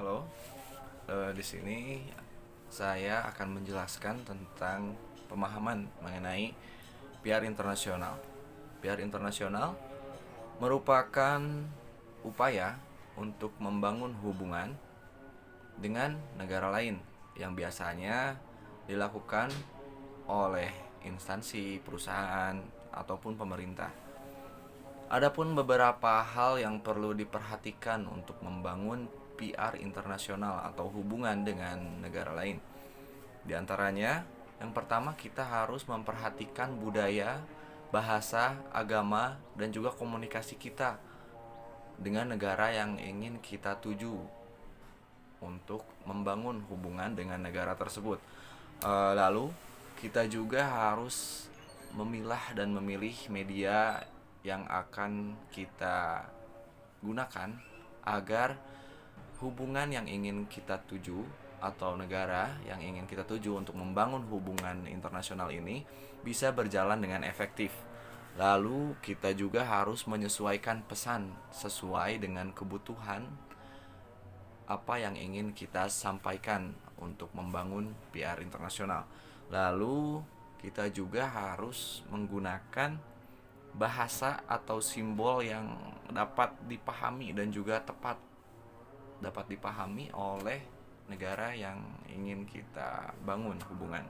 Halo, di sini saya akan menjelaskan tentang pemahaman mengenai PR internasional. PR internasional merupakan upaya untuk membangun hubungan dengan negara lain yang biasanya dilakukan oleh instansi, perusahaan, ataupun pemerintah. Adapun beberapa hal yang perlu diperhatikan untuk membangun PR internasional atau hubungan dengan negara lain. Di antaranya, yang pertama kita harus memperhatikan budaya, bahasa, agama, dan juga komunikasi kita dengan negara yang ingin kita tuju untuk membangun hubungan dengan negara tersebut. Lalu kita juga harus memilah dan memilih media yang akan kita gunakan agar hubungan yang ingin kita tuju atau negara yang ingin kita tuju untuk membangun hubungan internasional ini bisa berjalan dengan efektif. Lalu kita juga harus menyesuaikan pesan sesuai dengan kebutuhan apa yang ingin kita sampaikan untuk membangun PR internasional. Lalu kita juga harus menggunakan bahasa atau simbol yang dapat dipahami dan juga dapat dipahami oleh negara yang ingin kita bangun hubungan.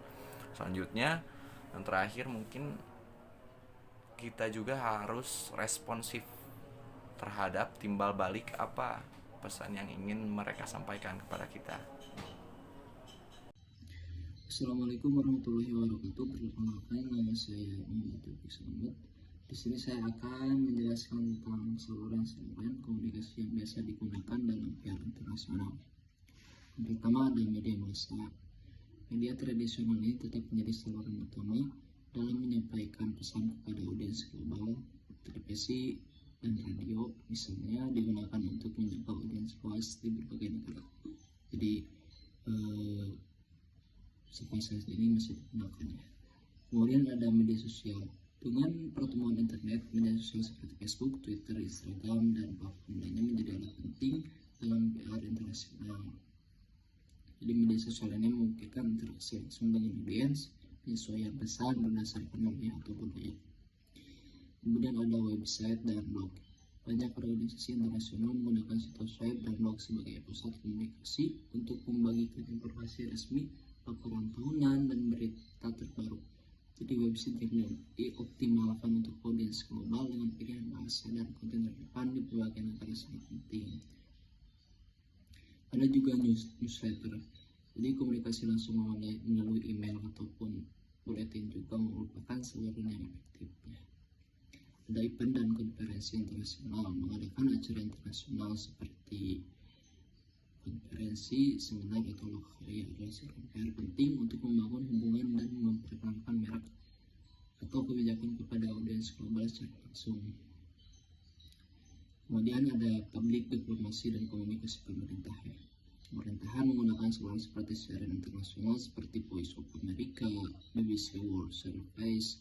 Selanjutnya, yang terakhir mungkin kita juga harus responsif terhadap timbal balik apa pesan yang ingin mereka sampaikan kepada kita. Assalamualaikum warahmatullahi wabarakatuh. Perkenalkan, nama saya Muhammad Taufik Selamat. Di sini saya akan menjelaskan tentang saluran-saluran komunikasi yang biasa digunakan dalam PR internasional. Yang pertama ada media massa. Media tradisional ini tetap menjadi saluran utama dalam menyampaikan pesan kepada audiens global. Televisi dan radio misalnya digunakan untuk menjangkau audiens luas di berbagai negara. Jadi sampai saat ini masih digunakan ya. Kemudian ada media sosial. Dengan pertemuan internet, media sosial seperti Facebook, Twitter, Instagram, dan platform lainnya menjadi alat penting dalam PR internasional. Jadi media sosial ini memungkinkan interaksi langsung dengan audiens, penyesuaian pesan berdasarkan media atau budaya. Kemudian ada website dan blog. Banyak organisasi internasional menggunakan situs web dan blog sebagai pusat komunikasi untuk membagikan informasi resmi, laporan tahunan, dan berita terbaru. Jadi website yang dioptimalkan untuk audiens global dengan pilihan bahasa dan konten relevan di berbagai negara sangat penting. Ada juga newsletter. Jadi komunikasi langsung melalui email ataupun bulletin juga merupakan saluran yang efektif. Ada event dan konferensi internasional. Mengadakan acara internasional seperti konferensi, seminar, atau lokakarya adalah PR penting untuk membangun hubungan dan memperkenalkan merek atau kebijakan kepada audiens global secara langsung. Kemudian ada public diplomasi dan komunikasi pemerintah ya. Pemerintahan menggunakan saluran seperti siaran internasional seperti Voice of America, BBC World Service,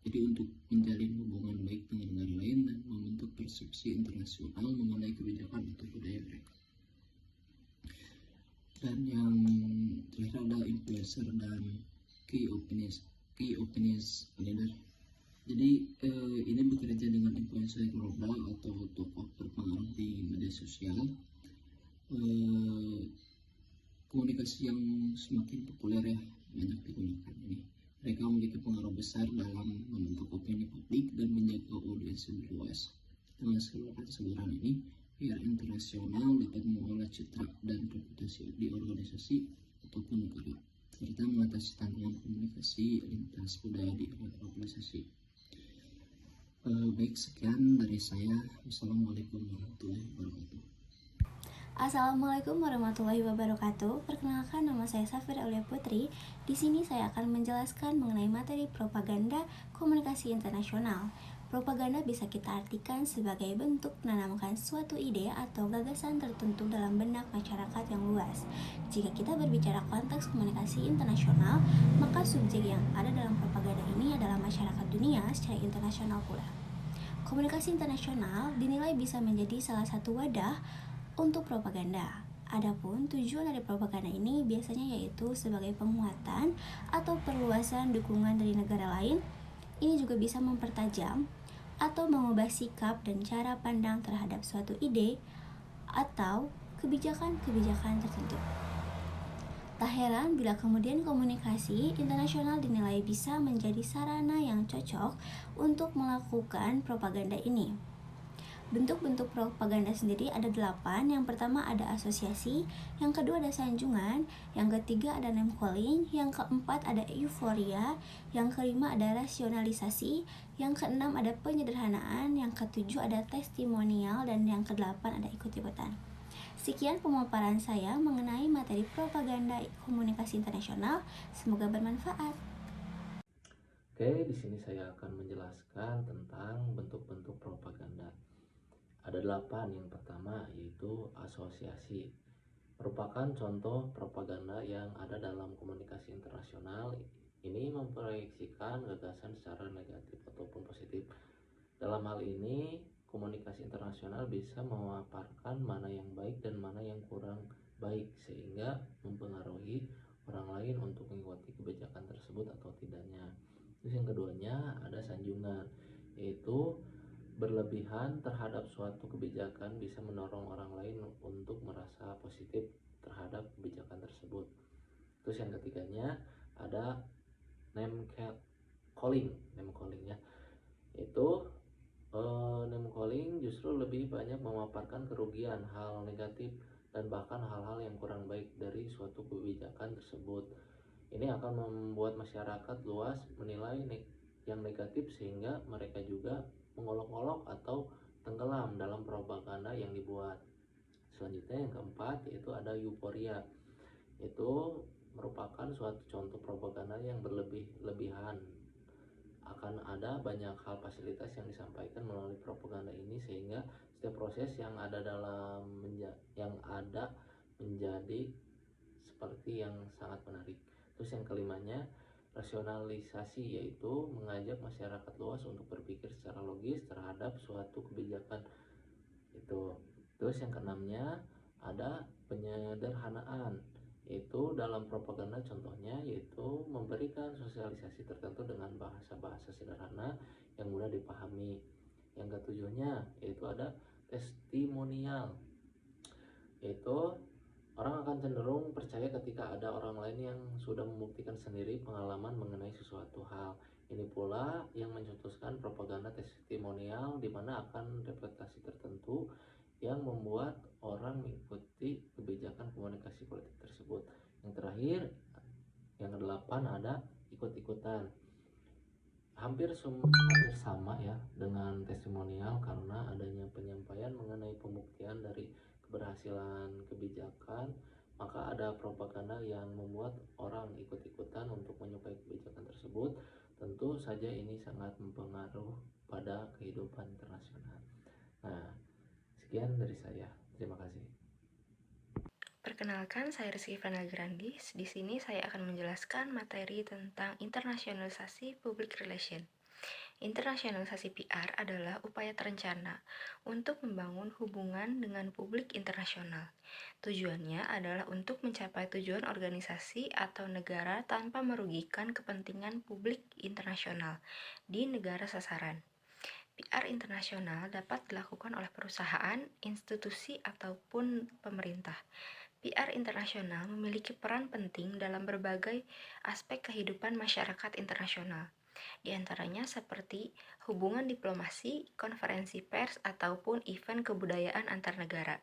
jadi untuk menjalin hubungan baik dengan negara lain dan membentuk persepsi internasional mengenai kebijakan atau budaya mereka. Dan yang terakhir ada influencer dan key opinions leader. Jadi ini bekerja dengan influencer global atau tokoh berpengaruh di media sosial. Komunikasi yang semakin populer ya, banyak digunakan ini. Mereka memiliki pengaruh besar dalam membentuk opini publik dan menjaga audiens lebih luas. Dengan saluran ini, PR internasional dapat mengolah citra dan reputasi di organisasi ataupun negara, serta mengatasi tantangan komunikasi lintas budaya di organisasi. Baik, sekian dari saya. Wassalamualaikum warahmatullahi wabarakatuh. Assalamualaikum warahmatullahi wabarakatuh. Perkenalkan, nama saya Safira Aulia Putri. Di sini saya akan menjelaskan mengenai materi propaganda komunikasi internasional. Propaganda bisa kita artikan sebagai bentuk menanamkan suatu ide atau gagasan tertentu dalam benak masyarakat yang luas. Jika kita berbicara konteks komunikasi internasional, maka subjek yang ada dalam propaganda ini adalah masyarakat dunia secara internasional pula. Komunikasi internasional dinilai bisa menjadi salah satu wadah untuk propaganda. Adapun tujuan dari propaganda ini biasanya yaitu sebagai penguatan atau perluasan dukungan dari negara lain. Ini juga bisa mempertajam atau mengubah sikap dan cara pandang terhadap suatu ide atau kebijakan-kebijakan tertentu. Tak heran bila kemudian komunikasi internasional dinilai bisa menjadi sarana yang cocok untuk melakukan propaganda ini. Bentuk-bentuk propaganda sendiri ada 8. Yang pertama ada asosiasi, yang kedua ada sanjungan, yang ketiga ada name calling, yang keempat ada euforia, yang kelima ada rasionalisasi, yang keenam ada penyederhanaan, yang ketujuh ada testimonial, dan yang kedelapan ada ikut-ikutan. Sekian pemaparan saya mengenai materi propaganda komunikasi internasional. Semoga bermanfaat. Oke, di sini saya akan menjelaskan tentang bentuk-bentuk propaganda. Ada 8. Yang pertama yaitu asosiasi. Merupakan contoh propaganda yang ada dalam komunikasi internasional. Ini memproyeksikan gagasan secara negatif ataupun positif. Dalam hal ini, komunikasi internasional bisa memaparkan mana yang baik dan mana yang kurang baik, sehingga mempengaruhi orang lain untuk mengikuti kebijakan tersebut atau tidaknya. Terus yang keduanya ada sanjungan, yaitu berlebihan terhadap suatu kebijakan bisa mendorong orang lain untuk merasa positif terhadap kebijakan tersebut. Terus yang ketiganya ada name calling ya. Itu name calling justru lebih banyak memaparkan kerugian, hal negatif, dan bahkan hal-hal yang kurang baik dari suatu kebijakan tersebut. Ini akan membuat masyarakat luas menilai yang negatif, sehingga mereka juga mengolok-olok atau tenggelam dalam propaganda yang dibuat. Selanjutnya yang keempat yaitu ada euforia. Itu merupakan suatu contoh propaganda yang berlebihan. Akan ada banyak hal fasilitas yang disampaikan melalui propaganda ini, sehingga setiap proses yang ada menjadi seperti yang sangat menarik. Terus yang kelimanya rasionalisasi, yaitu mengajak masyarakat luas untuk berpikir secara logis terhadap suatu kebijakan itu. Terus yang keenamnya ada penyederhanaan, yaitu dalam propaganda contohnya yaitu memberikan sosialisasi tertentu dengan bahasa-bahasa sederhana yang mudah dipahami. Yang ketujuhnya yaitu ada testimonial, yaitu orang akan cenderung percaya ketika ada orang lain yang sudah membuktikan sendiri pengalaman mengenai sesuatu hal. Ini pula yang mencetuskan propaganda testimonial, di mana akan reputasi tertentu yang membuat orang mengikuti kebijakan komunikasi politik tersebut. Yang terakhir, yang kedelapan ada ikut-ikutan. Hampir sama ya dengan testimonial, karena adanya penyampaian mengenai pembuktian dari keberhasilan kebijakan, maka ada propaganda yang membuat orang ikut-ikutan untuk menyukai kebijakan tersebut. Tentu saja ini sangat mempengaruhi pada kehidupan internasional. Nah, sekian dari saya. Terima kasih. Perkenalkan, saya Rizky Fana Grandis. Di sini saya akan menjelaskan materi tentang internasionalisasi public relation. Internasionalisasi PR adalah upaya terencana untuk membangun hubungan dengan publik internasional. Tujuannya adalah untuk mencapai tujuan organisasi atau negara tanpa merugikan kepentingan publik internasional di negara sasaran. PR internasional dapat dilakukan oleh perusahaan, institusi, ataupun pemerintah. PR internasional memiliki peran penting dalam berbagai aspek kehidupan masyarakat internasional. Di antaranya seperti hubungan diplomasi, konferensi pers, ataupun event kebudayaan antar negara.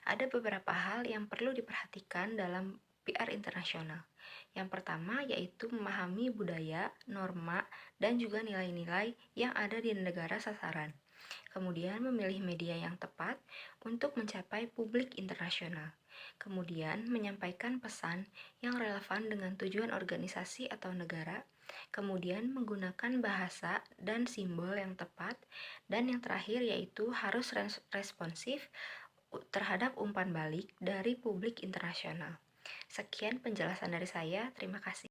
Ada beberapa hal yang perlu diperhatikan dalam PR internasional. Yang pertama yaitu memahami budaya, norma, dan juga nilai-nilai yang ada di negara sasaran. Kemudian memilih media yang tepat untuk mencapai publik internasional. Kemudian menyampaikan pesan yang relevan dengan tujuan organisasi atau negara. Kemudian menggunakan bahasa dan simbol yang tepat. Dan yang terakhir yaitu harus responsif terhadap umpan balik dari publik internasional. Sekian penjelasan dari saya, terima kasih.